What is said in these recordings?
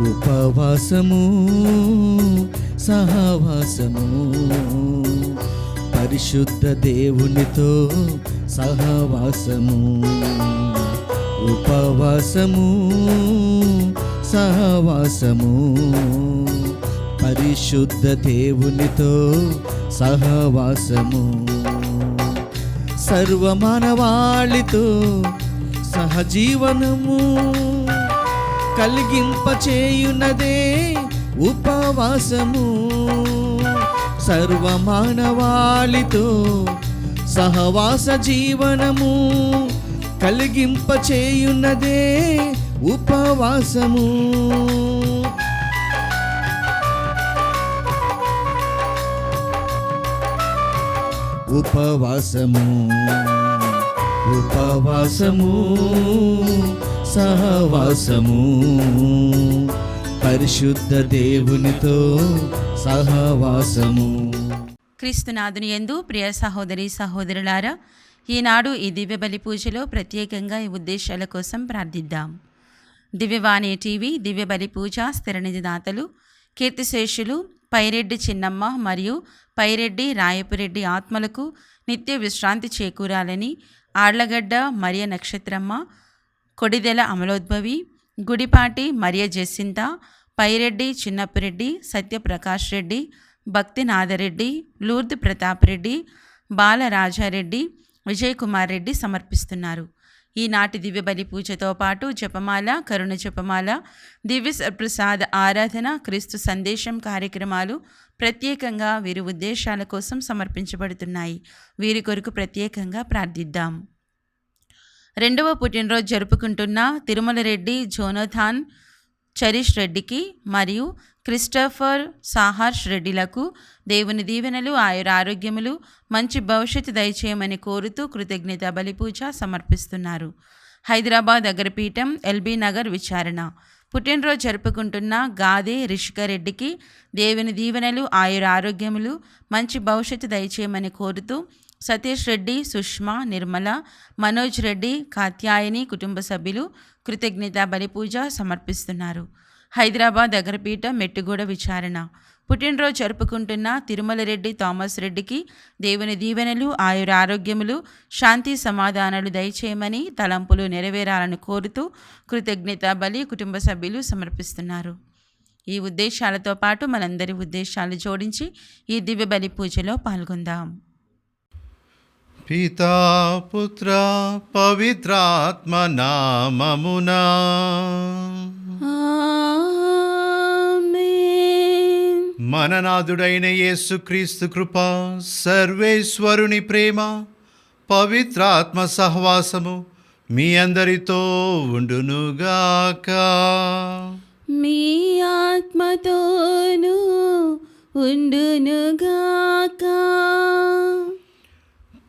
ఉపవాసము సహవాసము పరిశుద్ధ దేవునితో సహవాసము. ఉపవాసము సహవాసము పరిశుద్ధ దేవునితో సహవాసము. సర్వమానవాళితో సహజీవనము కలిగింపచేయునదే ఉపవాసము. సర్వమానవాళితో సహవాస జీవనము కలిగింపచేయునదే ఉపవాసము. ఉపవాసము ఉపవాసము సహవాసము పరిశుద్ధ దేవునితో సహవాసము. క్రీస్తునాథుని యందు ప్రియ సహోదరి సహోదరులారా, ఈనాడు ఈ దివ్య బలి పూజలో ప్రత్యేకంగా ఈ ఉద్దేశాల కోసం ప్రార్థిద్దాం. దివ్యవాణి టీవీ దివ్య బలి పూజ స్థిరనిధి దాతలు కీర్తిశేషులు పైరెడ్డి చిన్నమ్మ మరియు పైరెడ్డి రాయపురెడ్డి ఆత్మలకు నిత్య విశ్రాంతి చేకూరాలని ఆళ్లగడ్డ మరియ నక్షత్రమ్మ, కొడిదెల అమలోద్భవి, గుడిపాటి మరియ జెస్సింత, పైరెడ్డి చిన్నప్పరెడ్డి, సత్యప్రకాష్ రెడ్డి, భక్తి నాదరెడ్డి, లూర్ద్ ప్రతాప్ రెడ్డి, బాలరాజారెడ్డి, విజయ్ కుమార్ రెడ్డి సమర్పిస్తున్నారు. ఈనాటి దివ్య బలి పూజతో పాటు జపమాల, కరుణ జపమాల, దివ్య ప్రసాద ఆరాధన, క్రీస్తు సందేశం కార్యక్రమాలు ప్రత్యేకంగా వీరి ఉద్దేశాల కోసం సమర్పించబడుతున్నాయి. వీరి కొరకు ప్రత్యేకంగా ప్రార్థిద్దాం. 2వ పుట్టినరోజు జరుపుకుంటున్న తిరుమల రెడ్డి జోనథాన్ చరిష్ రెడ్డికి మరియు క్రిస్టఫర్ సాహర్ష్ రెడ్డిలకు దేవుని దీవెనలు, ఆయుర ఆరోగ్యములు, మంచి భవిష్యత్తు దయచేయమని కోరుతూ కృతజ్ఞత బలిపూజ సమర్పిస్తున్నారు. హైదరాబాద్ అగ్రపీఠం ఎల్బీ నగర్ విచారణ పుట్టినరోజు జరుపుకుంటున్న గాదే రిషిక రెడ్డికి దేవుని దీవెనలు, ఆయుర ఆరోగ్యములు, మంచి భవిష్యత్తు దయచేయమని కోరుతూ సతీష్ రెడ్డి, సుష్మా, నిర్మల, మనోజ్ రెడ్డి, కాత్యాయని కుటుంబ సభ్యులు కృతజ్ఞత బలిపూజ సమర్పిస్తున్నారు. హైదరాబాద్ అగ్రపీఠం మెట్టుగూడ విచారణ పుట్టినరోజు జరుపుకుంటున్న తిరుమల రెడ్డి థామస్ రెడ్డికి దేవుని దీవెనలు, ఆయుర ఆరోగ్యములు, శాంతి సమాధానాలు దయచేయమని, తలంపులు నెరవేరాలని కోరుతూ కృతజ్ఞత బలి కుటుంబ సభ్యులు సమర్పిస్తున్నారు. ఈ ఉద్దేశాలతో పాటు మనందరి ఉద్దేశాలు జోడించి ఈ దివ్య బలి పూజలో పాల్గొందాం. పితా పుత్ర పవిత్రాత్మ నామమునా మననాథుడైన యేసుక్రీస్తు కృప, సర్వేశ్వరుని ప్రేమ, పవిత్రాత్మ సహవాసము మీ అందరితో ఉండునుగాక. మీ ఆత్మతోనూ ఉండునుగాక.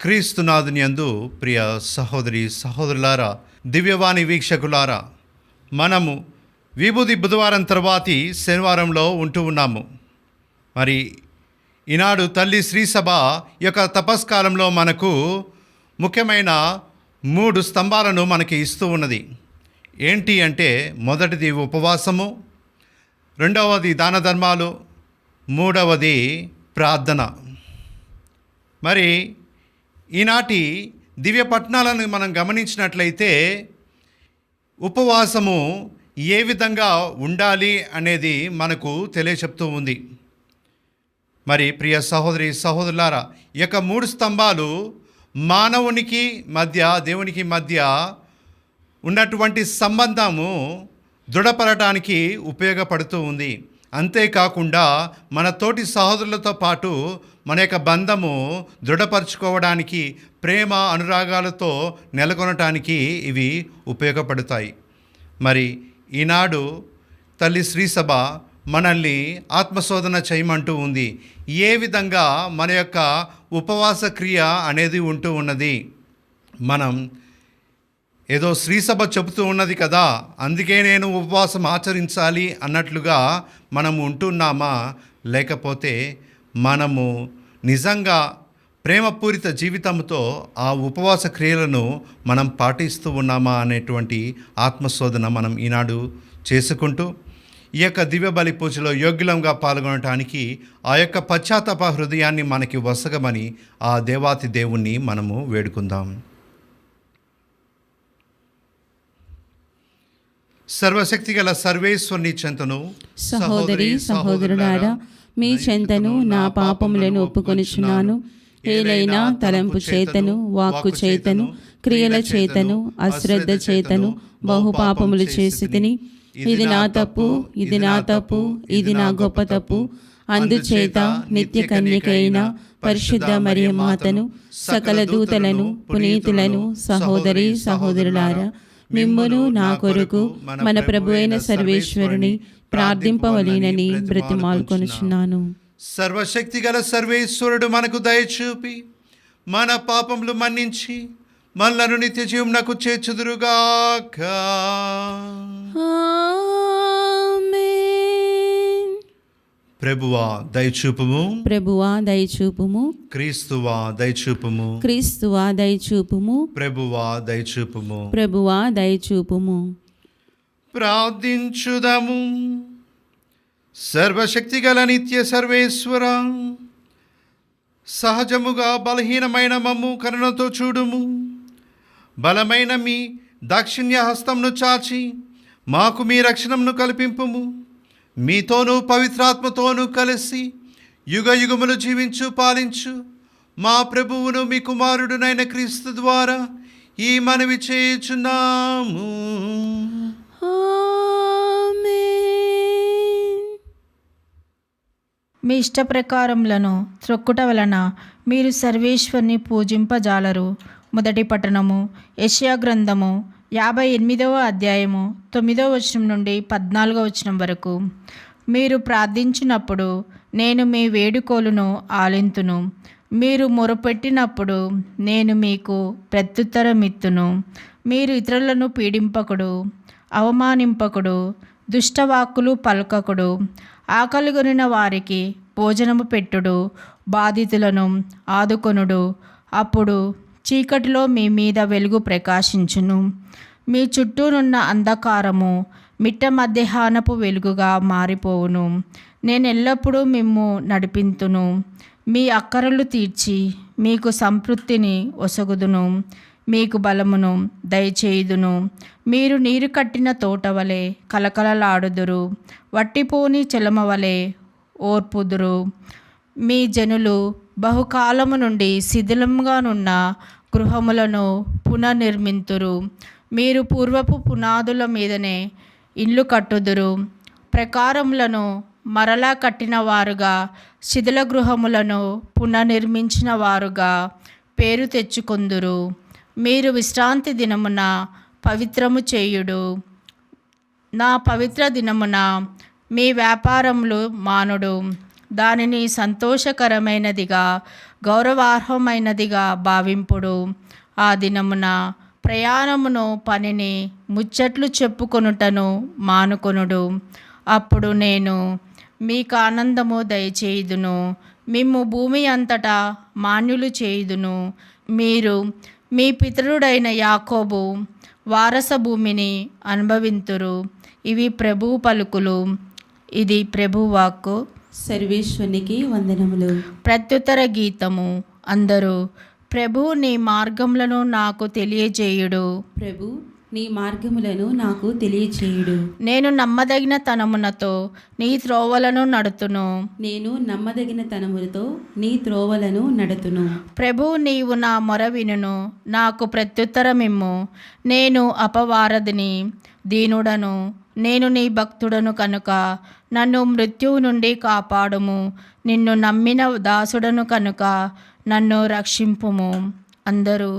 క్రీస్తునాథుని యందు ప్రియ సహోదరి సహోదరులారా, దివ్యవాణి వీక్షకులారా, మనము విభూది బుధవారం తర్వాతి శనివారంలో ఉంటూ ఉన్నాము. మరి ఈనాడు తల్లి శ్రీసభ యొక్క తపస్కాలంలో మనకు ముఖ్యమైన 3 స్తంభాలను మనకి ఇస్తూ ఉన్నది. ఏంటి అంటే, మొదటిది ఉపవాసము, రెండవది దాన ధర్మాలు, మూడవది ప్రార్థన. మరి ఈనాటి దివ్య పట్టణాలను మనం గమనించినట్లయితే ఉపవాసము ఏ విధంగా ఉండాలి అనేది మనకు తెలియచెప్తూ ఉంది. మరి ప్రియ సహోదరి సహోదరులారా, ఈ యొక్క 3 స్తంభాలు మానవునికి మధ్య, దేవునికి మధ్య ఉన్నటువంటి సంబంధము దృఢపడటానికి ఉపయోగపడుతూ ఉంది. అంతేకాకుండా మన తోటి సహోదరులతో పాటు మన యొక్క బంధము దృఢపరచుకోవడానికి, ప్రేమ అనురాగాలతో నెలకొనటానికి ఇవి ఉపయోగపడతాయి. మరి ఈనాడు తల్లి శ్రీసభ మనల్ని ఆత్మశోధన చేయమంటూ ఉంది. ఏ విధంగా మన యొక్క ఉపవాస క్రియ అనేది ఉంటూ ఉన్నది. మనం ఏదో శ్రీసభ చెబుతూ ఉన్నది కదా, అందుకే నేను ఉపవాసం ఆచరించాలి అన్నట్లుగా మనము ఉంటున్నామా, లేకపోతే మనము నిజంగా ప్రేమపూరిత జీవితంతో ఆ ఉపవాస క్రియలను మనం పాటిస్తూ ఉన్నామా అనేటువంటి ఆత్మశోధన మనం ఈనాడు చేసుకుంటూ ఈ యొక్క దివ్య బలి పూజలో యోగ్యులంగా పాల్గొనటానికి ఆ యొక్క పశ్చాత్తాప హృదయాన్ని మనకి వసగమని ఆ దేవాతి దేవుణ్ణి మనము వేడుకుందాం. సర్వశక్తి గల సర్వేశ్వరుని చెంతను సహోదరి సహోదరులారా, మీ చెంతను నా పాపములను ఒప్పుకొనుచున్నాను. ఏలైనా తలంపు చేతను, వాక్కు చేతను, క్రియల చేతను, అశ్రద్ధ చేతను బహుపాపములు చేసి తిని, ఇది నా తప్పు, ఇది నా తప్పు, ఇది నా గొప్ప తప్పు. అందుచేత నిత్య కన్యకైన పరిశుద్ధ మరియ మాతను, సకల దూతలను, పునీతులను, సహోదరి సహోదరులారా, మిమ్మును నా కొరకు మన ప్రభు అయిన సర్వేశ్వరుని ప్రార్థింపవలెనని బ్రతిమాలుకొనుచున్నాను. సర్వశక్తి గల సర్వేశ్వరుడు మనకు దయచూపి మన పాపములు మన్నించి మనలను నిత్య జీవమునకు చేర్చుదురుగాక. ఆమేన్. ప్రభువా దయచూపుము, ప్రభువా దయచూపుము, క్రీస్తువా దయచూపుము, క్రీస్తువా దయచూపుము, ప్రభువా దయచూపుము. ప్రభువా దయచూపుము. ప్రార్థించుదము. సర్వశక్తి గల నిత్య సర్వేశ్వర, సహజముగా బలహీనమైన మమ్ము కరుణతో చూడుము. బలమైన మీ దాక్షిణ్య హస్తంను చాచి మాకు మీ రక్షణను కల్పింపుము. మీతోనూ పవిత్రాత్మతోనూ కలిసి యుగ యుగములు జీవించు పాలించు మా ప్రభువును మీ కుమారుడునైన క్రీస్తు ద్వారా ఈ మనవి చేయుచున్నాము. మీ ఇష్ట ప్రకారములను త్రొక్కుట వలన మీరు సర్వేశ్వరుని పూజింపజాలరు. మొదటి పట్టణము యెషయా గ్రంథము 58వ అధ్యాయము 9వ వచనం నుండి 14వ వచనం వరకు. మీరు ప్రార్థించినప్పుడు నేను మీ వేడుకోలును ఆలింతును. మీరు మొరపెట్టినప్పుడు నేను మీకు ప్రత్యుత్తరమిత్తును. మీరు ఇతరులను పీడింపకుడు, అవమానింపకుడు, దుష్టవాక్కులు పలకకుడు. ఆకలిగొనిన వారికి భోజనము పెట్టుడు, బాధితులను ఆదుకొనుడు. అప్పుడు చీకటిలో మీ మీద వెలుగు ప్రకాశించును. మీ చుట్టూనున్న అంధకారము మిట్ట మధ్యాహ్నపు వెలుగుగా మారిపోవును. నేను ఎల్లప్పుడూ మిమ్ము నడిపింతును. మీ అక్కరలు తీర్చి మీకు సంతృప్తిని ఒసగుదును. మీకు బలమును దయచేయుదును. మీరు నీరు కట్టిన తోట వలె కలకలలాడుదురు. వట్టిపోని చెలమ వలె ఓర్పుదురు. మీ జనులు బహుకాలము నుండి శిథిలంగానున్న గృహములను పునర్నిర్మింతురు. మీరు పూర్వపు పునాదుల మీదనే ఇల్లు కట్టుదురు. ప్రకారములను మరలా కట్టిన వారుగా, శిథిల గృహములను పునర్నిర్మించిన వారుగా పేరు తెచ్చుకొందురు. మీరు విశ్రాంతి దినమున పవిత్రము చేయుడు. నా పవిత్ర దినమున మీ వ్యాపారములు మానుడు. దానిని సంతోషకరమైనదిగా, గౌరవార్హమైనదిగా భావింపుడు. ఆ దినమున ప్రయాణమును, పనిని, ముచ్చట్లు చెప్పుకొనుటను మానుకొనుడు. అప్పుడు నేను మీకు ఆనందము దయచేయుదును. మిమ్ము భూమి అంతటా మాన్యులు చేయుదును. మీరు మీ పితరుడైన యాకోబు వారస భూమిని అనుభవింతురు. ఇవి ప్రభువు పలుకులు. ఇది ప్రభు వాక్కు. సర్వేశ్వరునికి వందనములు. ప్రత్యుత్తర గీతము. అందరూ ప్రభు నీ మార్గములను నాకు తెలియజేయుడు. ప్రభు నీ మార్గములను నాకు తెలియచేయుడు. నేను నమ్మదగిన తనమునతో నీ త్రోవలను నడుతును. నేను నమ్మదగిన తనములతో నీ త్రోవలను నడుతును. ప్రభు నీవు నా మొర వినును. నాకు ప్రత్యుత్తరమిమ్ము. నేను అపవారధిని, దీనుడను. నేను నీ భక్తుడను కనుక నన్ను మృత్యువు నుండి కాపాడుము. నిన్ను నమ్మిన దాసుడను కనుక నన్ను రక్షింపుము. అందరూ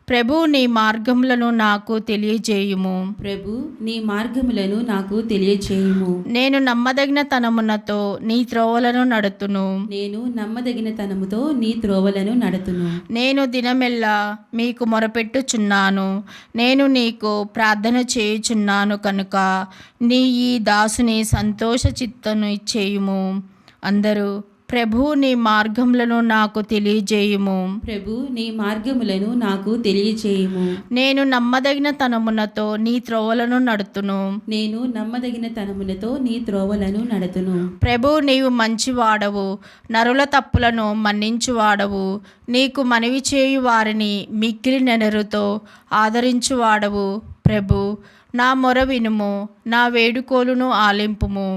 ప్రభు నీ మార్గములను నాకు తెలియజేయుము. ప్రభు నీ మార్గములను నాకు తెలియచేయుము. నేను నమ్మదగిన తనమునతో నీ త్రోవలను నడుతును. నేను నమ్మదగిన తనముతో నీ త్రోవలను నడుతును. నేను దినమెల్లా మీకు మొరపెట్టుచున్నాను. నేను నీకు ప్రార్థన చేయుచున్నాను కనుక నీ ఈ దాసుని సంతోష చిత్తను ఇచ్చేయుము. అందరూ ప్రభు నీ మార్గములను నాకు తెలియజేయుము. ప్రభు నీ మార్గములను నాకు తెలియచేయుము. నేను నమ్మదగిన తనమునతో నీ త్రోవలను నడుతును. నేను నమ్మదగిన తనములతో నీ త్రోవలను నడతును. ప్రభు నీవు మంచివాడవు, నరుల తప్పులను మన్నించువాడవు. నీకు మనవి చేయు వారిని మిక్కిలి నెనరుతో ఆదరించువాడవు. ప్రభు నా మొర వినుము, నా వేడుకోలును ఆలింపుము.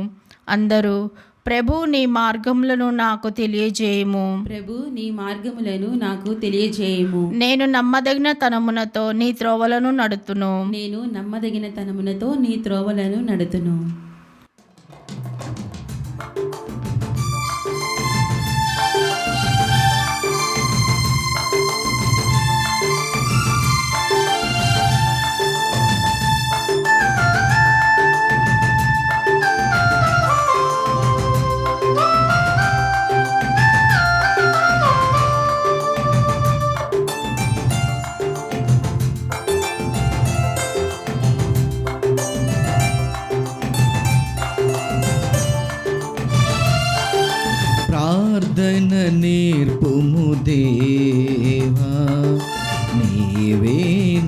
అందరూ ప్రభు నీ మార్గములను నాకు తెలియజేయము. ప్రభు నీ మార్గములను నాకు తెలియజేయము. నేను నమ్మదగిన తనమునతో నీ త్రోవలను నడుతును. నేను నమ్మదగిన తనములతో నీ త్రోవలను నడుతును. ప్రార్థన నేర్పుము దేవా, నీవే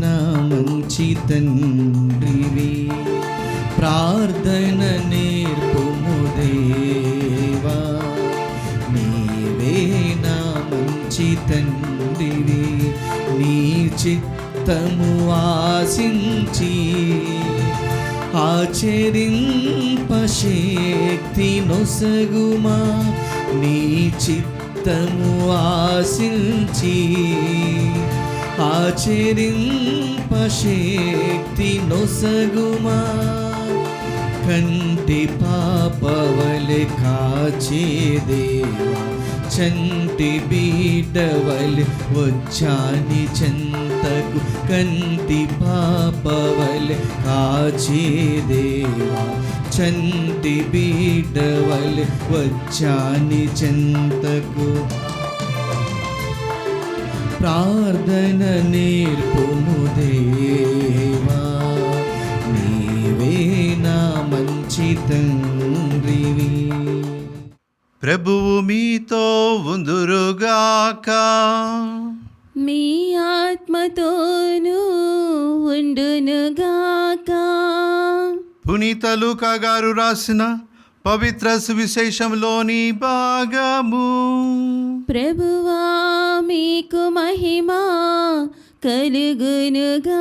నా మంచి తండ్రివి. ప్రార్థన నేర్పుము దేవా, నీవే నా మంచి తండ్రివి. నీ చిత్తము ఆశించి ఆచరింపశక్తి నొసగుమా. నీ చిత్తము ఆశించి ఆచరింపశక్తి నొసగుమా. కంటి పాపవలె కాచే దేవా, చంటి బీడవలె వచ్చాని చెంతకు. కంటి పాపవలె కాచే దేవా, చంటి బీడవలె వచ్చాని చెంతకు. ప్రార్థన నేర్పుము దేవా, నీవే నా మంచి తండ్రివి. ప్రభువు మీతో ఉందురుగాక. మీ ఆత్మతోనూ ఉండునుగాక. పునీత లూకా గారు రాసిన పవిత్ర సువిశేషంలోని భాగము. ప్రభువా మీకు మహిమ కలుగునుగాక.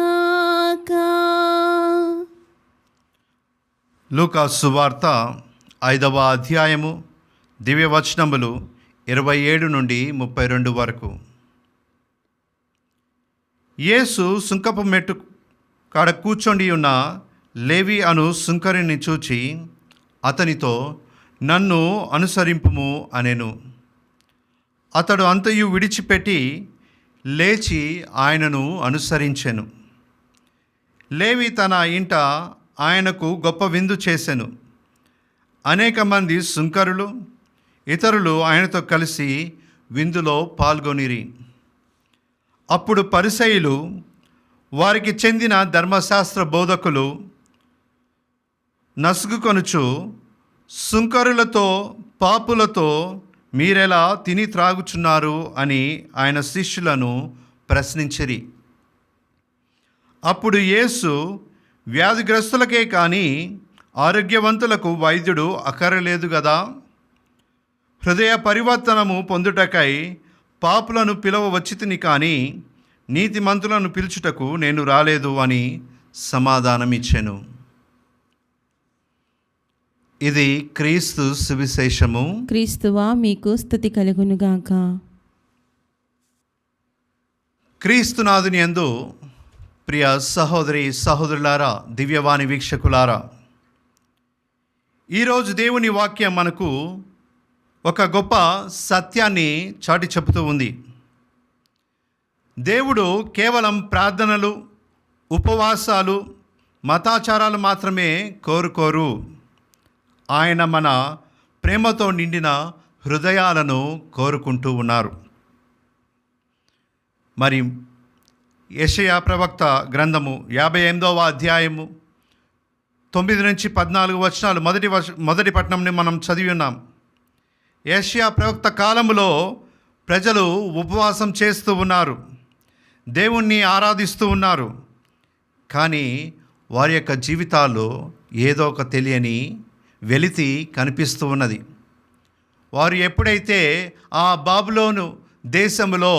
లూకా సువార్త 5వ అధ్యాయము దివ్యవచనములు 27 నుండి 32 వరకు. యేసు సుంకపు మెట్టు కాడ కూర్చొని ఉన్న లేవి అను సుంకరిని చూచి అతనితో, నన్ను అనుసరింపుము అనెను. అతడు అంతయు విడిచిపెట్టి లేచి ఆయనను అనుసరించెను. లేవి తన ఇంట ఆయనకు గొప్ప విందు చేసెను. అనేక మంది సుంకరులు ఇతరులు ఆయనతో కలిసి విందులో పాల్గొనిరి. అప్పుడు పరిసయ్యులు, వారికి చెందిన ధర్మశాస్త్ర బోధకులు నసుగుకొనుచు, సుంకరులతో పాపులతో మీరెలా తిని త్రాగుచున్నారు అని ఆయన శిష్యులను ప్రశ్నించిరి. అప్పుడు యేసు, వ్యాధిగ్రస్తులకే కానీ ఆరోగ్యవంతులకు వైద్యుడు అక్కరలేదు గదా. హృదయ పరివర్తనము పొందుటకై పాపులను పిలవ వచ్చితిని కానీ నీతిమంతులను పిలుచుటకు నేను రాలేదు అని సమాధానమిచ్చెను. ఇది క్రీస్తు సువిశేషము. క్రీస్తువా మీకు స్తుతి కలుగునుగాక. క్రీస్తునాథుని యందు ప్రియ సహోదరి సహోదరులారా, దివ్యవాణి వీక్షకులారా, ఈరోజు దేవుని వాక్యం మనకు ఒక గొప్ప సత్యాన్ని చాటి చెబుతూ ఉంది. దేవుడు కేవలం ప్రార్థనలు, ఉపవాసాలు, మతాచారాలు మాత్రమే కోరుకోరు. ఆయన మన ప్రేమతో నిండిన హృదయాలను కోరుకుంటూ ఉన్నారు. మరి యెషయా ప్రవక్త గ్రంథము 58వ అధ్యాయము 9 నుంచి 14 వచనాలు మొదటి పట్టణంని మనం చదివి ఉన్నాం. యెషయా ప్రవక్త కాలములో ప్రజలు ఉపవాసం చేస్తూ ఉన్నారు, దేవుణ్ణి ఆరాధిస్తూ ఉన్నారు. కానీ వారి యొక్క జీవితాల్లో ఏదో ఒక తెలియని వెలితి కనిపిస్తూ ఉన్నది. వారు ఎప్పుడైతే ఆ బాబులోను దేశంలో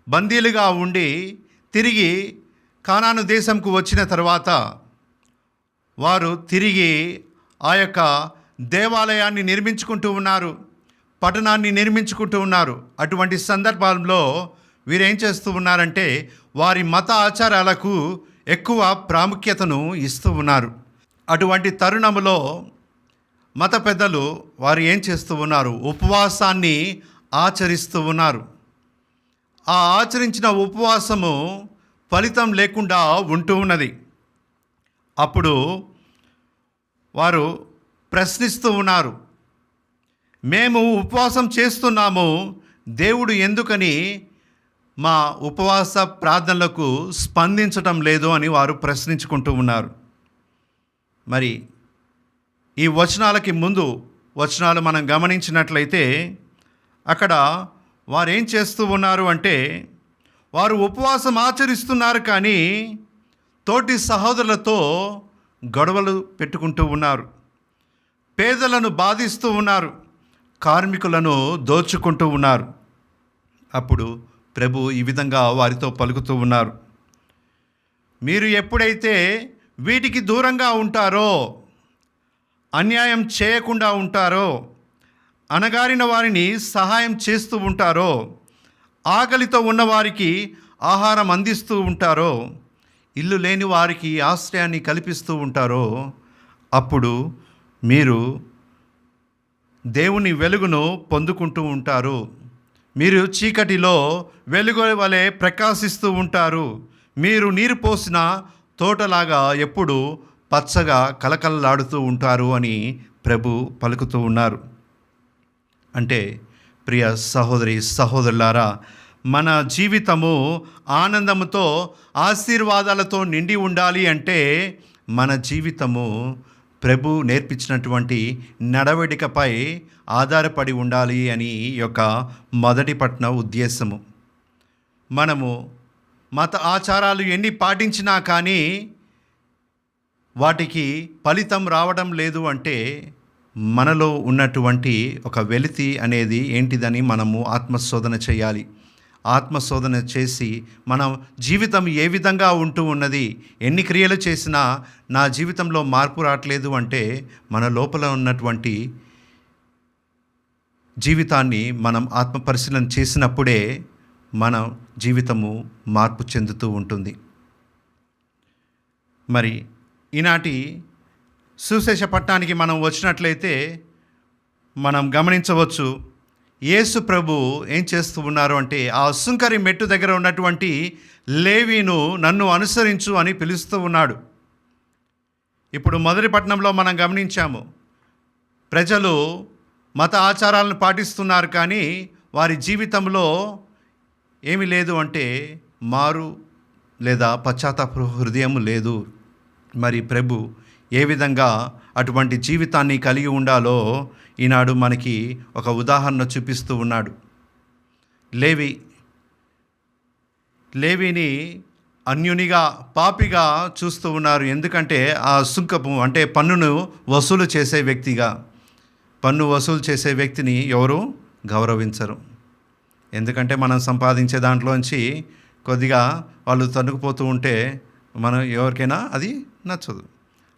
బందీలుగా ఉండి తిరిగి కానాను దేశంకు వచ్చిన తర్వాత వారు తిరిగి ఆ యొక్క దేవాలయాన్ని నిర్మించుకుంటూ ఉన్నారు, పట్టణాన్ని నిర్మించుకుంటూ ఉన్నారు. అటువంటి సందర్భంలో వీరేం చేస్తూ ఉన్నారంటే వారి మత ఆచారాలకు ఎక్కువ ప్రాముఖ్యతను ఇస్తూ ఉన్నారు. అటువంటి తరుణంలో మత పెద్దలు వారు ఏం చేస్తూ ఉన్నారు? ఉపవాసాన్ని ఆచరిస్తూ ఉన్నారు. ఆ ఆచరించిన ఉపవాసము ఫలితం లేకుండా ఉంటూ ఉన్నది. అప్పుడు వారు ప్రశ్నిస్తూ ఉన్నారు, మేము ఉపవాసం చేస్తున్నాము, దేవుడు ఎందుకని మా ఉపవాస ప్రార్థనలకు స్పందించటం లేదు అని వారు ప్రశ్నించుకుంటూ ఉన్నారు. మరి ఈ వచనాలకి ముందు వచనాలు మనం గమనించినట్లయితే అక్కడ వారు ఏం చేస్తూ ఉన్నారు అంటే వారు ఉపవాసం ఆచరిస్తున్నారు, కానీ తోటి సహోదరులతో గొడవలు పెట్టుకుంటూ ఉన్నారు, పేదలను బాధిస్తూ ఉన్నారు, కార్మికులను దోచుకుంటూ ఉన్నారు. అప్పుడు ప్రభు ఈ విధంగా వారితో పలుకుతూ ఉన్నారు, మీరు ఎప్పుడైతే వీటికి దూరంగా ఉంటారో, అన్యాయం చేయకుండా ఉంటారో, అణగారిన వారిని సహాయం చేస్తూ ఉంటారో, ఆకలితో ఉన్నవారికి ఆహారం అందిస్తూ ఉంటారో, ఇల్లు లేని వారికి ఆశ్రయాన్ని కల్పిస్తూ ఉంటారో, అప్పుడు మీరు దేవుని వెలుగును పొందుకుంటూ ఉంటారు. మీరు చీకటిలో వెలుగు వలె ప్రకాశిస్తూ ఉంటారు. మీరు నీరు పోసిన తోటలాగా ఎప్పుడు పచ్చగా కలకలలాడుతూ ఉంటారు అని ప్రభు పలుకుతూ ఉన్నారు. అంటే ప్రియ సహోదరి సహోదరులారా, మన జీవితము ఆనందముతో ఆశీర్వాదాలతో నిండి ఉండాలి అంటే మన జీవితము ప్రభు నేర్పించినటువంటి నడవడికపై ఆధారపడి ఉండాలి అని యొక్క మొదటి పట్న ఉద్దేశము. మనము మత ఆచారాలు ఎన్ని పాటించినా కానీ వాటికి ఫలితం రావడం లేదు అంటే మనలో ఉన్నటువంటి ఒక వెలితి అనేది ఏంటిదని మనము ఆత్మశోధన చేయాలి. ఆత్మశోధన చేసి మన జీవితం ఏ విధంగా ఉంటూ ఉన్నది, ఎన్ని క్రియలు చేసినా నా జీవితంలో మార్పు రావట్లేదు అంటే మన లోపల ఉన్నటువంటి జీవితాన్ని మనం ఆత్మపరిశీలన చేసినప్పుడే మన జీవితము మార్పు చెందుతూ ఉంటుంది. మరి ఈనాటి సుశేష పట్టణానికి మనం వచ్చినట్లయితే మనం గమనించవచ్చు, యేసు ప్రభు ఏం చేస్తూ ఉన్నారు అంటే ఆ సుంకరి మెట్టు దగ్గర ఉన్నటువంటి లేవీను నన్ను అనుసరించు అని పిలుస్తూ ఉన్నాడు. ఇప్పుడు మొదటి పట్టణంలో మనం గమనించాము, ప్రజలు మత ఆచారాలను పాటిస్తున్నారు, కానీ వారి జీవితంలో ఏమీ లేదు అంటే మారు లేదా పశ్చాత్తాప హృదయం లేదు. మరి ప్రభు ఏ విధంగా అటువంటి జీవితాన్ని కలిగి ఉండాలో ఈనాడు మనకి ఒక ఉదాహరణ చూపిస్తూ ఉన్నాడు. లేవీని అన్యునిగా పాపిగా చూస్తూ ఉన్నారు. ఎందుకంటే ఆ సుంకపు అంటే పన్నును వసూలు చేసే వ్యక్తిగా, పన్ను వసూలు చేసే వ్యక్తిని ఎవరు గౌరవించరు. ఎందుకంటే మనం సంపాదించే దాంట్లోంచి కొద్దిగా వాళ్ళు తన్నుకుపోతూ ఉంటే మనం ఎవరికైనా అది నచ్చదు.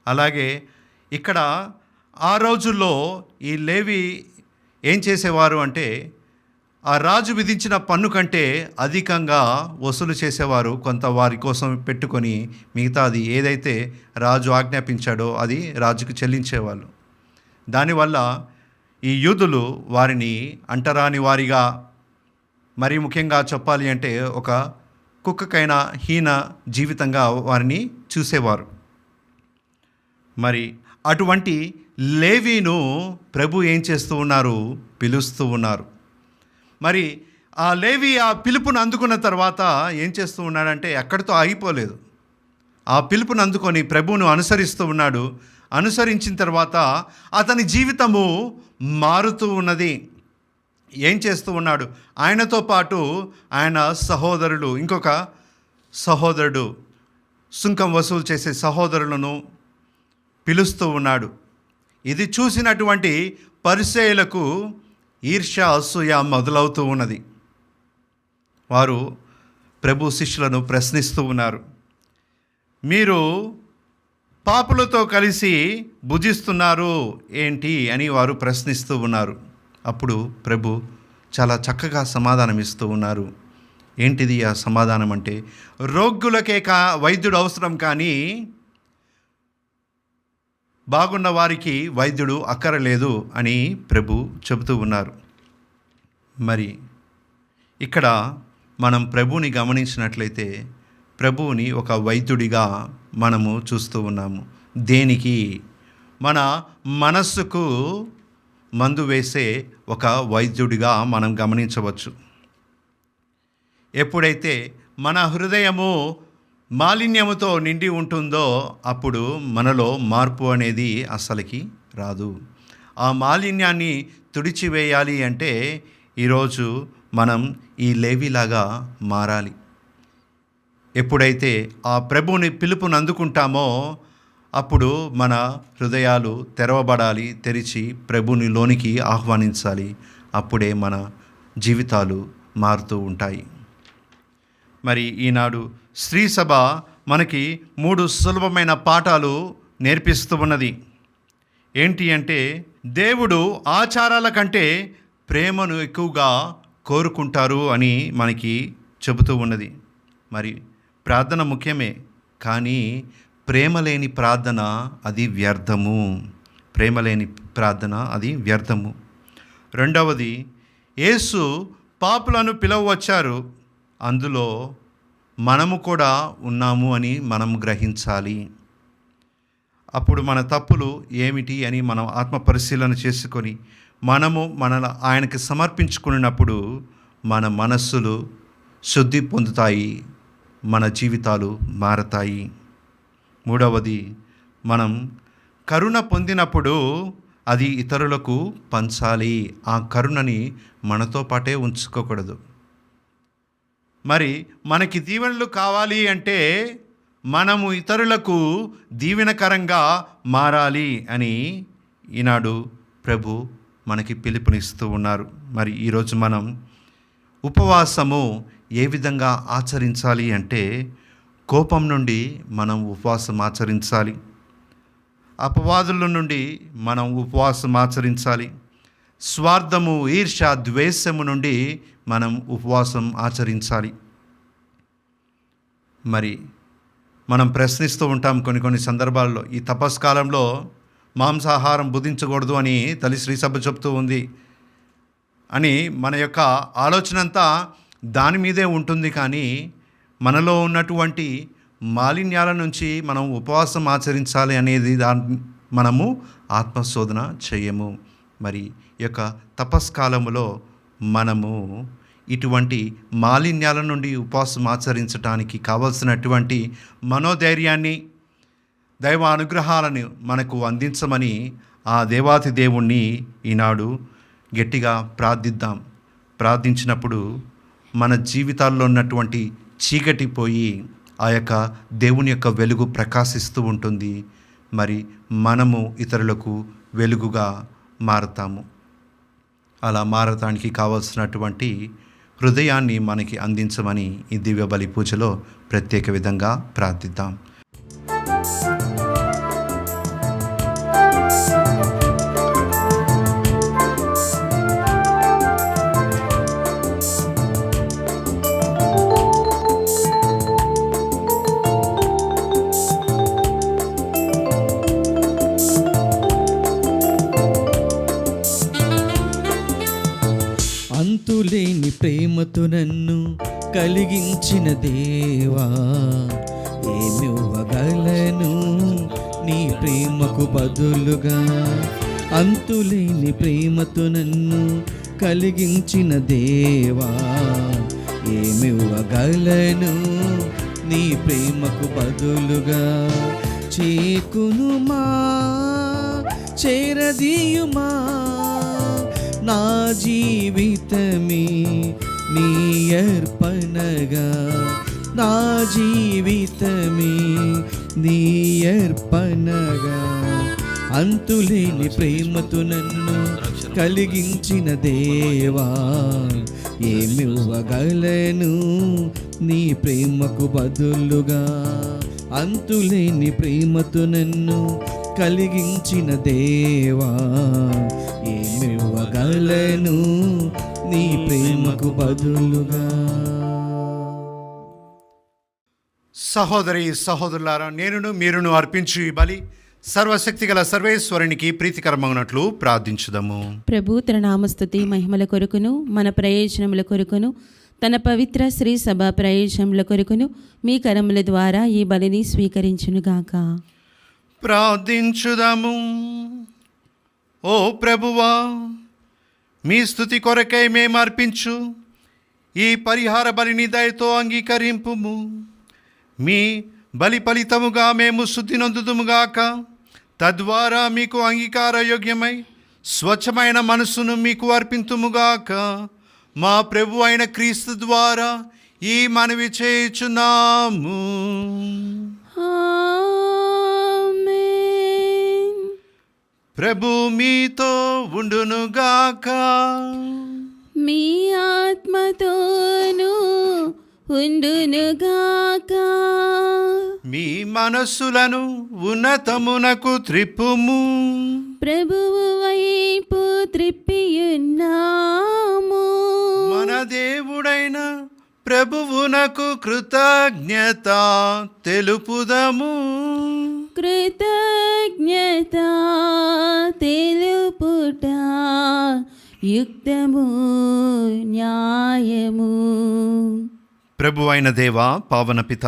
అలాగే ఇక్కడ ఆ రోజుల్లో ఈ లేవి ఏం చేసేవారు అంటే ఆ రాజు విధించిన పన్ను కంటే అధికంగా వసూలు చేసేవారు. కొంత వారి కోసం పెట్టుకొని మిగతాది ఏదైతే రాజు ఆజ్ఞాపించాడో అది రాజుకు చెల్లించేవాళ్ళు. దానివల్ల ఈ యూదులు వారిని అంటరాని వారిగా, మరీ ముఖ్యంగా చెప్పాలి అంటే ఒక కుక్కకైనా హీన జీవితంగా వారిని చూసేవారు. మరి అటువంటి లేవీను ప్రభు ఏం చేస్తూ ఉన్నారు? పిలుస్తూ ఉన్నారు. మరి ఆ లేవి ఆ పిలుపును అందుకున్న తర్వాత ఏం చేస్తూ ఉన్నాడంటే అక్కడితో ఆగిపోలేదు. ఆ పిలుపును అందుకొని ప్రభువును అనుసరిస్తూ ఉన్నాడు. అనుసరించిన తర్వాత అతని జీవితము మారుతూ ఉన్నది. ఏం చేస్తూ ఉన్నాడు? ఆయనతో పాటు ఆయన సహోదరులు, ఇంకొక సహోదరుడు, సుంకం వసూలు చేసే సహోదరులను పిలుస్తూ ఉన్నాడు. ఇది చూసినటువంటి పరిసయ్యులకు ఈర్ష్య, అసూయ మొదలవుతూ ఉన్నది. వారు ప్రభు శిష్యులను ప్రశ్నిస్తూ ఉన్నారు. మీరు పాపులతో కలిసి భుజిస్తున్నారు ఏంటి అని వారు ప్రశ్నిస్తూ ఉన్నారు. అప్పుడు ప్రభు చాలా చక్కగా సమాధానం ఇస్తూ ఉన్నారు. ఏంటిది ఆ సమాధానం అంటే, రోగులకే వైద్యుడు అవసరం, కానీ బాగున్న వారికి వైద్యుడు అక్కరలేదు అని ప్రభు చెబుతూ ఉన్నారు. మరి ఇక్కడ మనం ప్రభువుని గమనించినట్లయితే ప్రభువుని ఒక వైద్యుడిగా మనము చూస్తూ ఉన్నాము. దేనికి? మన మనస్సుకు మందు వేసే ఒక వైద్యుడిగా మనం గమనించవచ్చు. ఎప్పుడైతే మన హృదయము మాలిన్యముతో నిండి ఉంటుందో అప్పుడు మనలో మార్పు అనేది అస్సలకి రాదు. ఆ మాలిన్యాన్ని తుడిచివేయాలి అంటే ఈరోజు మనం ఈ లేవిలాగా మారాలి. ఎప్పుడైతే ఆ ప్రభువుని పిలుపుని అందుకుంటామో అప్పుడు మన హృదయాలు తెరవబడాలి, తెరిచి ప్రభుని లోనికి ఆహ్వానించాలి. అప్పుడే మన జీవితాలు మారుతూ ఉంటాయి. మరి ఈనాడు స్త్రీ సభ మనకి 3 సులభమైన పాఠాలు నేర్పిస్తూ ఉన్నది. ఏంటి అంటే, దేవుడు ఆచారాల కంటే ప్రేమను ఎక్కువగా కోరుకుంటారు అని మనకి చెబుతూ ఉన్నది. మరి ప్రార్థన ముఖ్యమే, కానీ ప్రేమ లేని ప్రార్థన అది వ్యర్థము. ప్రేమ లేని ప్రార్థన అది వ్యర్థము. రెండవది, యేసు పాపులను పిలవచ్చారు, అందులో మనము కూడా ఉన్నాము అని మనం గ్రహించాలి. అప్పుడు మన తప్పులు ఏమిటి అని మనం ఆత్మ పరిశీలన చేసుకొని మనము ఆయనకి సమర్పించుకున్నప్పుడు మన మనస్సులు శుద్ధి పొందుతాయి, మన జీవితాలు మారతాయి. మూడవది, మనం కరుణ పొందినప్పుడు అది ఇతరులకు పంచాలి. ఆ కరుణని మనతో పాటే ఉంచుకోకూడదు. మరి మనకి దీవెనలు కావాలి అంటే మనము ఇతరులకు దీవెనకరంగా మారాలి అని ఈనాడు ప్రభు మనకి పిలుపునిస్తూ ఉన్నారు. మరి ఈరోజు మనం ఉపవాసము ఏ విధంగా ఆచరించాలి అంటే, కోపం నుండి మనం ఉపవాసం ఆచరించాలి, అపవాదుల నుండి మనం ఉపవాసం ఆచరించాలి, స్వార్థము, ఈర్ష్య, ద్వేషము నుండి మనం ఉపవాసం ఆచరించాలి. మరి మనం ప్రశ్నిస్తూ ఉంటాం కొన్ని సందర్భాల్లో, ఈ తపస్కాలంలో మాంసాహారం భుజించకూడదు అని తల్లి శ్రీ సభ చెప్తూ ఉంది అని మన యొక్క ఆలోచన అంతా దాని మీదే ఉంటుంది. కానీ మనలో ఉన్నటువంటి మాలిన్యాల నుంచి మనం ఉపవాసం ఆచరించాలి అనేది మనము ఆత్మశోధన చేయము. మరి ఈ యొక్క తపస్కాలములో మనము ఇటువంటి మాలిన్యాల నుండి ఉపవాసం ఆచరించడానికి కావలసినటువంటి మనోధైర్యాన్ని, దైవ అనుగ్రహాలను మనకు అందించమని ఆ దేవాతి దేవుణ్ణి ఈనాడు గట్టిగా ప్రార్థిద్దాం. ప్రార్థించినప్పుడు మన జీవితాల్లో ఉన్నటువంటి చీకటి పోయి ఆ యొక్క దేవుని యొక్క వెలుగు ప్రకాశిస్తూ ఉంటుంది. మరి మనము ఇతరులకు వెలుగుగా మారతాము. అలా మారటానికి కావలసినటువంటి హృదయాన్ని మనకి అందించమని ఈ దివ్య బలి పూజలో ప్రత్యేక విధంగా ప్రార్థిద్దాం. అంతులేని ప్రేమతో నన్ను కలిగించిన దేవా, ఏమి ఇవ్వగలను నీ ప్రేమకు బదులుగా? అంతులేని ప్రేమతో నన్ను కలిగించిన దేవా, ఏమి ఇవ్వగలను నీ ప్రేమకు బదులుగా? చేకునుమా, చేరదీయుమా నా జీవితమే నీ అర్పణగా, నా జీవితమే నీ అర్పణగా. అంతులేని ప్రేమతో నన్ను కలిగించిన దేవా, ఏమివ్వగలను నీ ప్రేమకు బదులుగా. అంతులేని ప్రేమతో నన్ను కలిగించిన దేవా, ఏమివ్వగలను నీ ప్రేమకు బదులుగా. సహోదరి సహోదరులారా, నేనును మీరును అర్పించు ఈ బలి సర్వశక్తిగల సర్వేశ్వరునికి ప్రీతికరమగినట్లు ప్రార్థించుదాము. ప్రభు తన నామస్తుతి మహిమల కొరకును మన ప్రయోజనముల కొరకును తన పవిత్ర శ్రీ సభ ప్రయోజనముల కొరకును మీ కరముల ద్వారా ఈ బలిని స్వీకరించునుగాక. ప్రార్థించుదాము. ఓ ప్రభువా, మీ స్తుతి కొరకై మేము అర్పించు ఈ పరిహార బలిని దయతో అంగీకరింపుము. మీ బలి ఫలితముగా మేము శుద్ధి నొందుదుముగాక. తద్వారా మీకు అంగీకారయోగ్యమై స్వచ్ఛమైన మనస్సును మీకు అర్పింతుముగాక. మా ప్రభు అయిన క్రీస్తు ద్వారా ఈ మనవి చేయుచున్నాము. ఆమేన్. ప్రభు మీతో ఉండునుగాక. మీ ఆత్మతోను ఉండునుగాక. మీ మనస్సులను ఉన్నతమునకు త్రిప్పుము. ప్రభువు వైపు త్రిప్పియున్నాము. మన దేవుడైన ప్రభువునకు కృతజ్ఞత తెలుపుదము. కృతజ్ఞత తెలుపుట యుక్తము న్యాయము. ప్రభు అయిన దేవ, పావన పిత,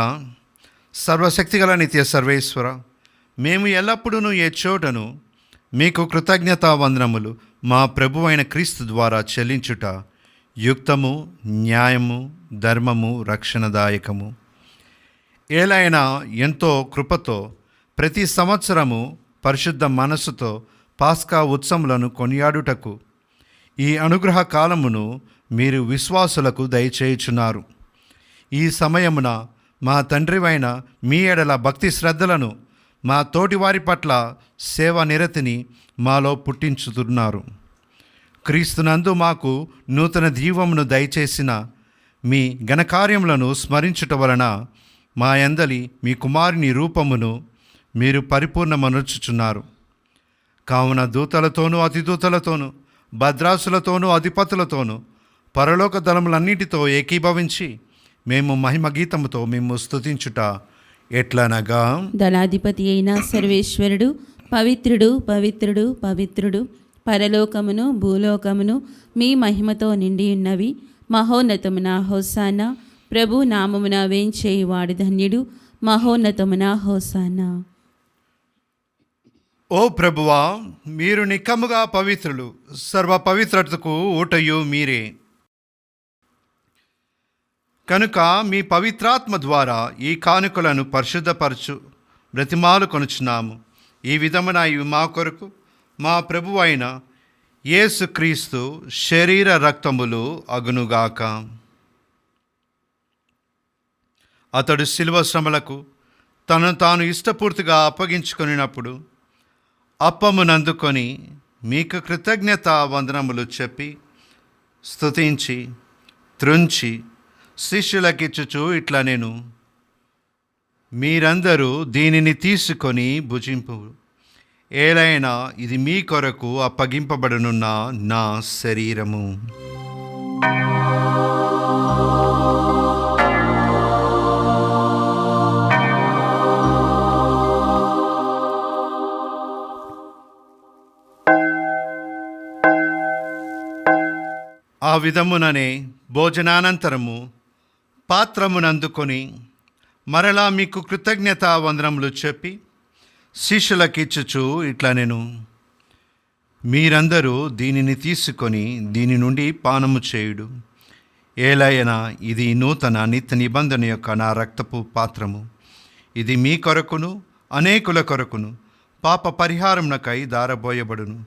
సర్వశక్తిగల నిత్య సర్వేశ్వర, మేము ఎల్లప్పుడూ ఏ చోటను మీకు కృతజ్ఞతా వందనములు మా ప్రభు అయిన క్రీస్తు ద్వారా చెల్లించుట యుక్తము, న్యాయము, ధర్మము, రక్షణదాయకము. ఏలైనా ఎంతో కృపతో ప్రతి సంవత్సరము పరిశుద్ధ మనస్సుతో పాస్కా ఉత్సవములను కొనియాడుటకు ఈ అనుగ్రహ కాలమును మీరు విశ్వాసులకు దయచేయుచున్నారు. ఈ సమయమున మా తండ్రివైన మీ ఎడల భక్తి శ్రద్ధలను, మా తోటివారి పట్ల సేవా నిరతిని మాలో పుట్టించుతున్నారు. క్రీస్తునందు మాకు నూతన జీవమును దయచేసిన మీ ఘనకార్యములను స్మరించుట వలన మా యందలి మీ కుమారుని రూపమును మీరు పరిపూర్ణమనుచుచున్నారు. కావున దూతలతోనూ అతిదూతలతోనూ భద్రాసులతోనూ అధిపతులతోనూ పరలోక దళములన్నిటితో ఏకీభవించి మేము మహిమ గీతముతో మేము స్తుతించుట ఎట్లనగా, దళాధిపతి అయిన సర్వేశ్వరుడు పవిత్రుడు పవిత్రుడు పవిత్రుడు, పరలోకమును భూలోకమును మీ మహిమతో నిండి ఉన్నవి. మహోన్నతమున హోసానా, ప్రభు నామమున వేంచేయువాడు ధన్యుడు. మహోన్నతమున హోసానా. ఓ ప్రభువా, మీరు నిక్కముగా పవిత్రులు, సర్వ పవిత్రతకు ఊటయు మీరే. కనుక మీ పవిత్రాత్మ ద్వారా ఈ కానుకలను పరిశుద్ధపరచు బ్రతిమాలు కొనుచున్నాము. ఈ విధమున ఇవి మా కొరకు మా ప్రభువు అయిన యేసుక్రీస్తు శరీర రక్తములు అగునుగాక. అతడు శిలువ శ్రమలకు తనను తాను ఇష్టపూర్తిగా అప్పగించుకొనినప్పుడు అప్పమునందుకొని మీకు కృతజ్ఞత వందనములు చెప్పి స్తుతించి త్రుంచి శిష్యులకిచ్చుచు ఇట్లా నేను, మీరందరూ దీనిని తీసుకొని భుజింపు. ఏలైనా ఇది మీ కొరకు అప్పగింపబడనున్న నా శరీరము. ఆ విధముననే భోజనానంతరము పాత్రమునందుకొని మరలా మీకు కృతజ్ఞత వందనములు చెప్పి శిష్యులకిచ్చుచు ఇట్లా నేను, మీరందరూ దీనిని తీసుకొని దీని నుండి పానము చేయుడు. ఏలైనా ఇది నూతన నిత్య నిబంధన యొక్క నా రక్తపు పాత్రము. ఇది మీ కొరకును అనేకుల కొరకును పాప పరిహారమునకై దారబోయబడును.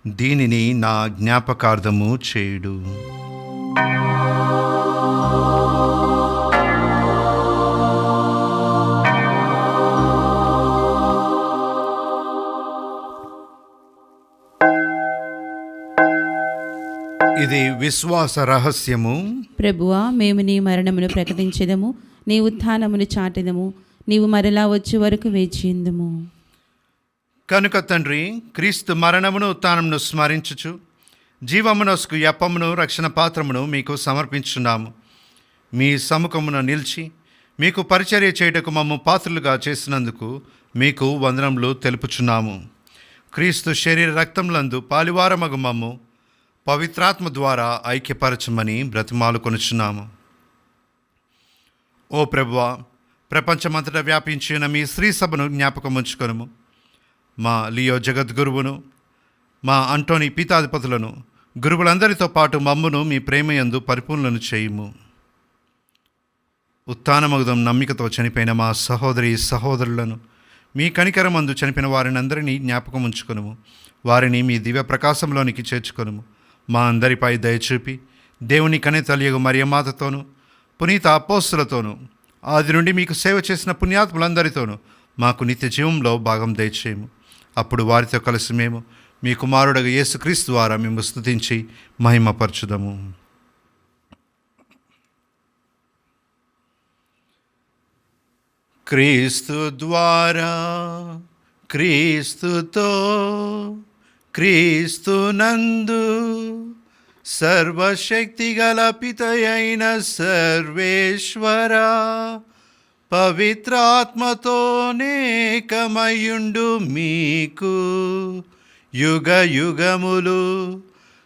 దీనిని నా జ్ఞాపకార్థము చేయుడు. ఇది విశ్వాస రహస్యము. ప్రభువా, మేము నీ మరణమును ప్రకటించెదము, నీ ఉత్థానమును చాటెదము, నీవు మరలా వచ్చే వరకు వేచియుందుము. కనుక తండ్రి, క్రీస్తు మరణమును ఉత్థానమును స్మరించుచు జీవమునస్కు యప్పమును రక్షణ పాత్రమును మీకు సమర్పించున్నాము. మీ సముఖమున నిలిచి మీకు పరిచర్య చేయుటకు మమ్ము పాత్రులుగా చేసినందుకు మీకు వందనములు తెలుపుచున్నాము. క్రీస్తు శరీర రక్తములందు పాలివారమగు మమ్ము పవిత్రాత్మ ద్వారా ఐక్యపరచమని బ్రతిమాలుకొనుచున్నాము. ఓ ప్రభువా, ప్రపంచమంతటా వ్యాపించిన మీ శ్రీ సభను జ్ఞాపకం ఉంచుకొనుము. మా లియో జగద్గురువును, మా అంటోని పీతాధిపతులను, గురువులందరితో పాటు మమ్మును మీ ప్రేమయందు పరిపూర్ణలను చేయుము. ఉత్థానమగుదం నమ్మికతో చనిపోయిన మా సహోదరి సహోదరులను, మీ కనికరమందు చనిపోయిన వారిని అందరినీ జ్ఞాపకం ఉంచుకొనుము. వారిని మీ దివ్య ప్రకాశంలోనికి చేర్చుకొనుము. మా అందరిపై దయచూపి దేవుని కన్నెతల్లియగు మరియమాతతోనూ పునీత అపోస్తులతోనూ ఆది నుండి మీకు సేవ చేసిన పుణ్యాత్ములందరితోనూ మాకు నిత్య జీవంలో భాగం దయచేయము. అప్పుడు వారితో కలిసి మేము మీ కుమారుడగు యేసుక్రీస్తు ద్వారా మేము స్తుతించి మహిమపరచుదము. క్రీస్తు ద్వారా, క్రీస్తుతో, క్రీస్తునందు సర్వశక్తిగల పితయైన సర్వేశ్వర పవిత్రాత్మతో నేకమయుండు మీకు యుగ యుగములు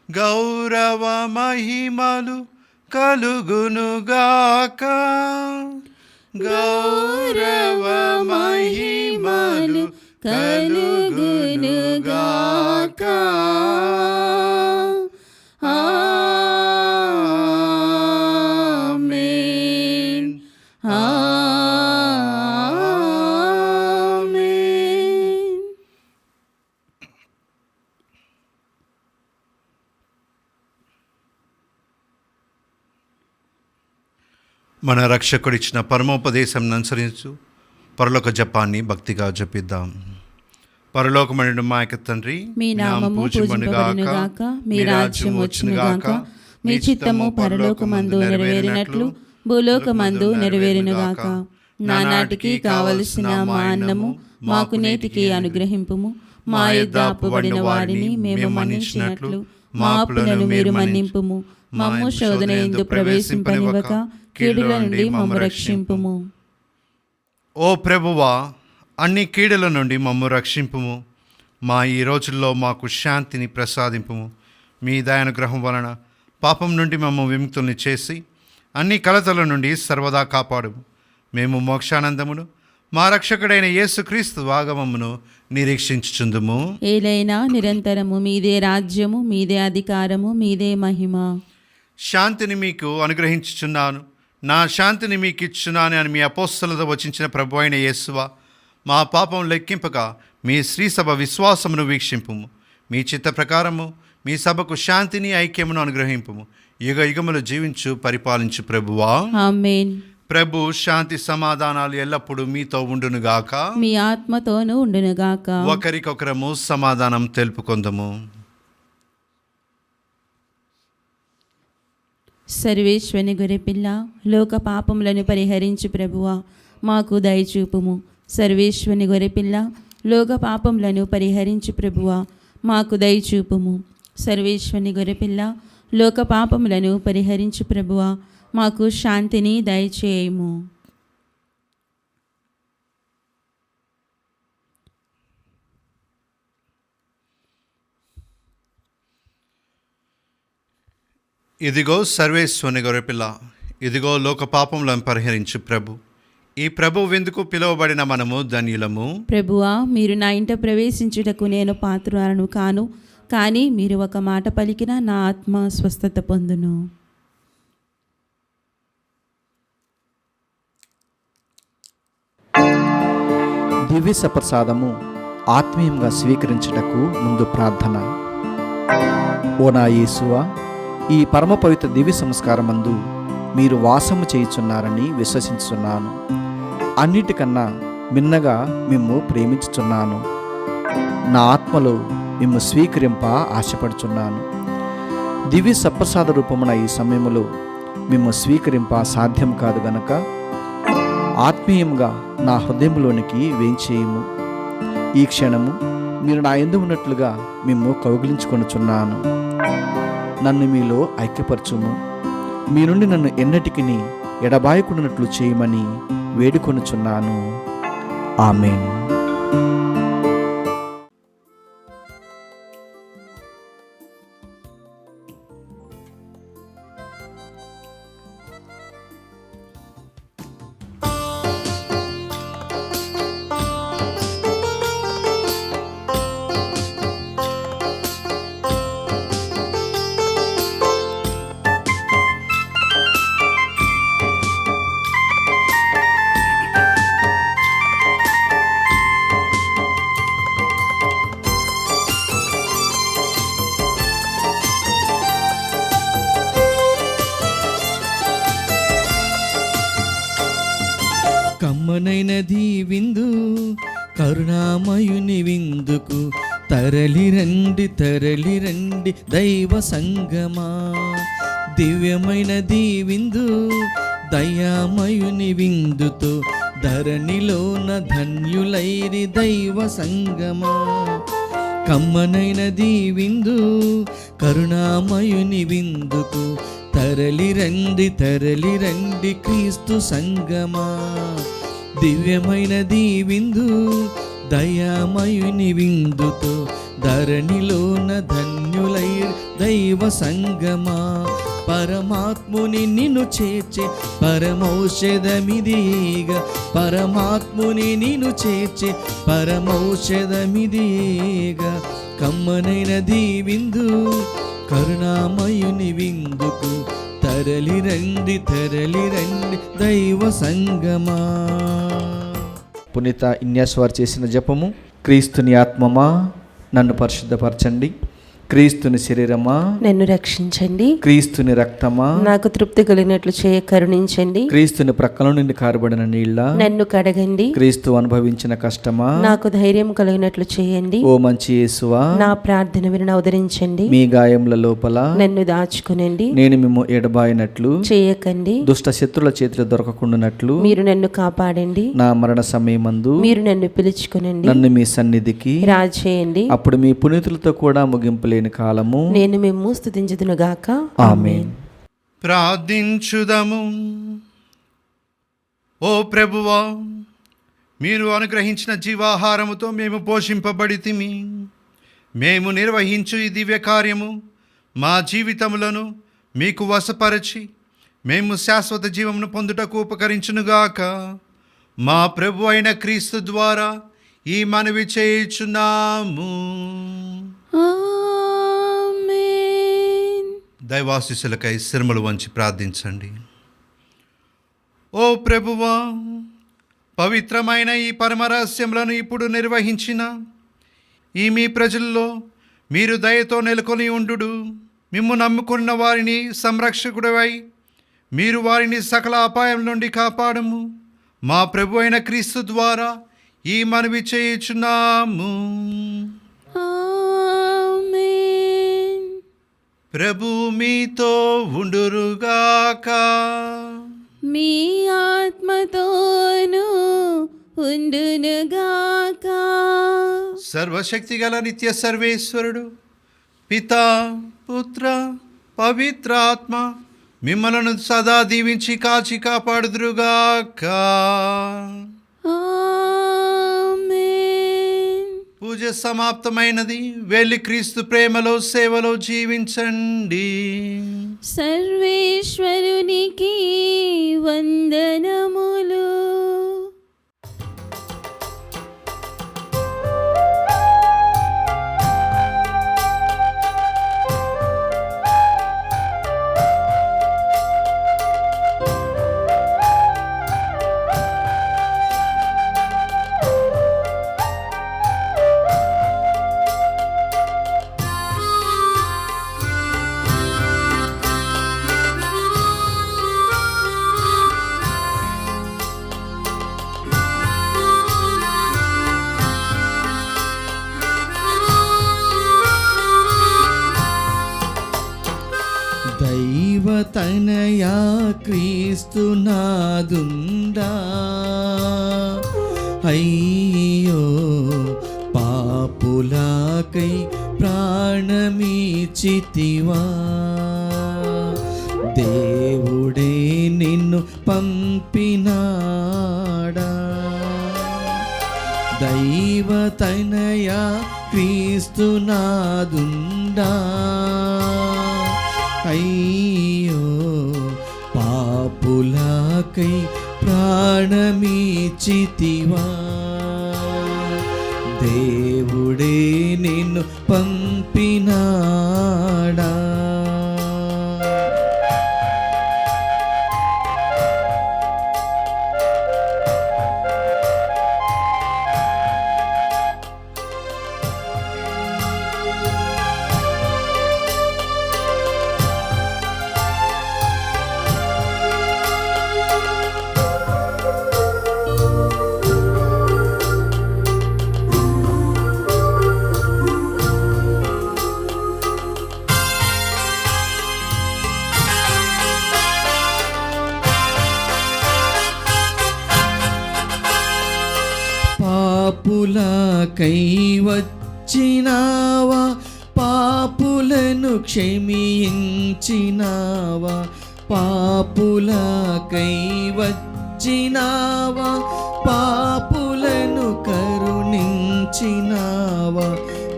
గౌరవ మహిమలు కలుగునుగాక. గౌరవ మహిమలు కలుగునుగాక. ఆమేన్. ఆమేన్. మన రక్షకుడిచ్చిన పరమోపదేశం అనుసరించు పరలోక జపాన్ని భక్తిగా జపిద్దాం. పరలోకమందు మా యొక్క తండ్రి, మీ నామము పూజింపబడునుగాక, మీ రాజ్యం వచ్చునుగాక, మీ చిత్తము పరలోకమందు నెరవేరినట్లు భూలోకమందు నెరవేరునుగాక. నానాటికి కావలసిన మా అన్నము మాకు నేటికి అనుగ్రహింపుము. మా యొద్ద అప్పుబడిన వారిని మేము మన్నించినట్లు మా అప్పులను మీరు మన్నింపుము. మమ్ము శోధన యందు ప్రవేశింపనివ్వక కీడుల నుండి మమ్ము రక్షింపుము. ఓ ప్రభువా, అన్ని కీడుల నుండి మమ్ము రక్షింపుము. మా ఈ రోజుల్లో మాకు శాంతిని ప్రసాదింపుము. మీ దయానుగ్రహం వలన పాపం నుండి మమ్ము విముక్తుల్ని చేసి అన్ని కలతల నుండి సర్వదా కాపాడుము. మేము మోక్షానందమును మా రక్షకుడైన యేసుక్రీస్తు ఆగమమును నిరీక్షించుచుందుము. ఏలైనా నిరంతరము మీదే రాజ్యము, మీదే అధికారము, మీదే మహిమ. శాంతిని మీకు అనుగ్రహించుచున్నాను, నా శాంతిని మీకు ఇచ్చున్నాను అని మీ అపోస్తలతో వచించిన ప్రభు అయిన యేసువా, మా పాపం లెక్కింపక మీ శ్రీసభ విశ్వాసమును వీక్షింపుము. మీ చిత్త ప్రకారము మీ సభకు శాంతిని ఐక్యమును అనుగ్రహింపుము. యుగ యుగములు జీవించు పరిపాలించు ప్రభువా. ఆమేన్. ప్రభు శాంతి సమాధానాలు ఎల్లప్పుడూ మీతో ఉండునుగాక. మీ ఆత్మతోనూ ఉండునుగాక. ఒకరికొకరము సమాధానం తెలుపుకొందము. సర్వేశ్వని గొర్రెపిల్ల, లోక పాపములను పరిహరించు ప్రభువా, మాకు దయచూపుము. సర్వేశ్వని గొర్రెపిల్ల, లోక పాపములను పరిహరించు ప్రభువా, మాకు దయచూపుము. సర్వేశ్వని గొర్రెపిల్ల, లోక పాపములను పరిహరించు ప్రభువా, మాకు శాంతిని దయచేయము. ఇదిగో సర్వేశ్వని గొర్రెపిల్ల, ఇదిగో లోక పాపములను పరిహరించు ప్రభు. ఈ ప్రభు విందుకు పిలువబడిన మనము ధన్యులము. ప్రభువా, మీరు నా ఇంట ప్రవేశించుటకు నేను పాత్రురాలను కాను, కానీ మీరు ఒక మాట పలికిన నా ఆత్మ స్వస్థత పొందును. దివ్య సప్రసాదము ఆత్మీయంగా స్వీకరించుటకు ముందు ప్రార్థన. ఓ నా యేసువా, ఈ పరమ పవిత్ర దివ్య సంస్కారమందు మీరు వాసము చేయుచున్నారని విశ్వసించుచున్నాను. అన్నిటికన్నా మిన్నగా మిమ్ము ప్రేమించుచున్నాను. నా ఆత్మలో మిమ్ము స్వీకరింప ఆశపడుచున్నాను. దివ్య సప్రసాద రూపమున ఈ సమయములో మిమ్ము స్వీకరింప సాధ్యం కాదు గనక ఆత్మీయంగా నా హృదయంలోనికి వేంచేయము. ఈ క్షణము మీరు నా యందు ఉన్నట్లుగా మిమ్ము కౌగిలించుకొనుచున్నాను. నన్ను మీలో ఐక్యపరచుము. మీ నుండి నన్ను ఎన్నటికిని ఎడబాయకుండానట్లు చేయమని వేడుకొనుచున్నాను. ఆమేన్. కమ్మనైనది విందు కరుణామయుని విందుకు తరలిరండి తరలిరండి దైవ సంగమా. దివ్యమైనది విందు దయామయుని విందుతో ధరణిలోన ధన్యులైరి దైవ సంగమా. కమ్మనైనది విందు కరుణామయుని విందుకు తరలిరండి తరలిరండి క్రీస్తు సంగమా. దివ్యమైనది విందు దయామయుని విందుతో ధరణిలోన ధన్యులై దైవ సంగమా. పరమాత్ముని నిన్ను చేర్చే పరమౌషధమిదిగా. పరమాత్ముని నిన్ను చేర్చే పరమౌషధమిదిగా. కమ్మనైనది విందు కరుణామయుని విందుకు తరలిరండి తరలిరండి దైవ సంగమా. పునీత ఇన్యాస్ వారు చేసిన జపము. క్రీస్తుని ఆత్మమా నన్ను పరిశుద్ధపరచండి. క్రీస్తుని శరీరమా నన్ను రక్షించండి. క్రీస్తుని రక్తమా నాకు తృప్తి కలిగినట్లు చేయ కరుణించండి. క్రీస్తుని ప్రక్కల నుండి కారబడిన నీళ్ళ నన్ను కడగండి. క్రీస్తు అనుభవించిన కష్టమా నాకు ధైర్యం కలిగినట్లు చేయండి. ఓ మంచి యేసువా, నా ప్రార్థన విని అవతరించండి. మీ గాయముల లోపల నన్ను దాచుకునండి. నేను మిమ్ము ఎడబాయినట్లు చేయకండి. దుష్ట శత్రుల చేతిలో దొరకకుండానట్లు మీరు నన్ను కాపాడండి. నా మరణ సమయమందు మీరు నన్ను పిలుచుకునండి. నన్ను మీ సన్నిధికి రాజేయండి. అప్పుడు మీ పునీతులతో కూడా ముగింపు లేని కాలము నేను మిమ్ము స్తుతించుదునుగాక. ఆమేన్. ప్రార్థించుదము. ఓ ప్రభువా, మీరు అనుగ్రహించిన జీవాహారముతో మేము పోషింపబడితిమి. మేము నిర్వహించు ఈ దివ్య కార్యము మా జీవితములను మీకు వశపరచి మేము శాశ్వత జీవమును పొందుటకు ఉపకరించునుగాక. మా ప్రభు అయిన క్రీస్తు ద్వారా ఈ మనవి చేయుచున్నాము. దైవాశీస్సులకై శిరములు వంచి ప్రార్థించండి. ఓ ప్రభువా, పవిత్రమైన ఈ పరమరహస్యములను ఇప్పుడు నిర్వహించిన ఈ మీ ప్రజల్లో మీరు దయతో నెలకొని ఉండు. మిమ్ము నమ్ముకున్న వారిని సంరక్షకుడవై మీరు వారిని సకల అపాయం నుండి కాపాడము. మా ప్రభు అయిన క్రీస్తు ద్వారా ఈ మనవి చేయుచున్నాము. ప్రభు మీతో ఉండురుగాక. మీ ఆత్మతోను ఉండునుగాక. సర్వశక్తి గల నిత్య సర్వేశ్వరుడు పితా పుత్ర పవిత్రాత్మ మిమ్మలను సదా దీవించి కాచి కాపాడుదురుగాక. పూజ సమాప్తమైనది. వెళ్ళి క్రీస్తు ప్రేమలో సేవలో జీవించండి. సర్వేశ్వరునికి వందనములు. తనయా క్రీస్తునాదుండా అయ్యో పాపులకై ప్రాణమిచ్చితివా దేవుడే నిన్ను పంపినాడా దైవ తనయా క్రీస్తునాదుండా అయ్యో పాపులకై ప్రాణమిచ్చితివా దేవుడే నిన్ను పంపినాడా పాపులకై వచ్చినావా పాపులను క్షమించినావా పాపులకై వచ్చినావా పాపులను కరుణించినావా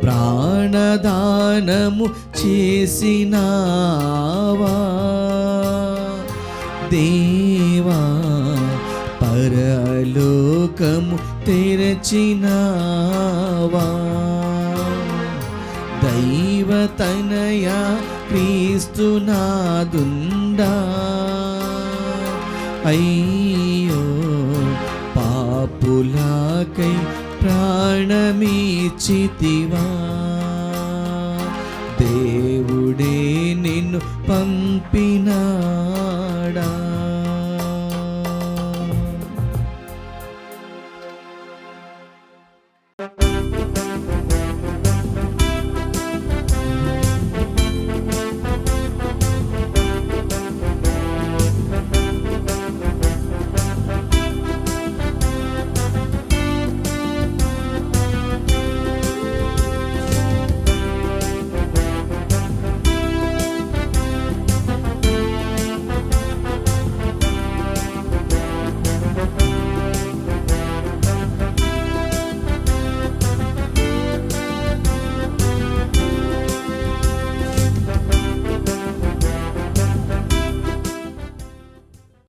ప్రాణదానము చేసినావా దేవా పరలోకము తెరచినావా దైవ తనయా క్రీస్తునాదుండా అయ్యో పాపులకై ప్రాణమిచ్చితివా దేవుడే నిన్ను పంపినా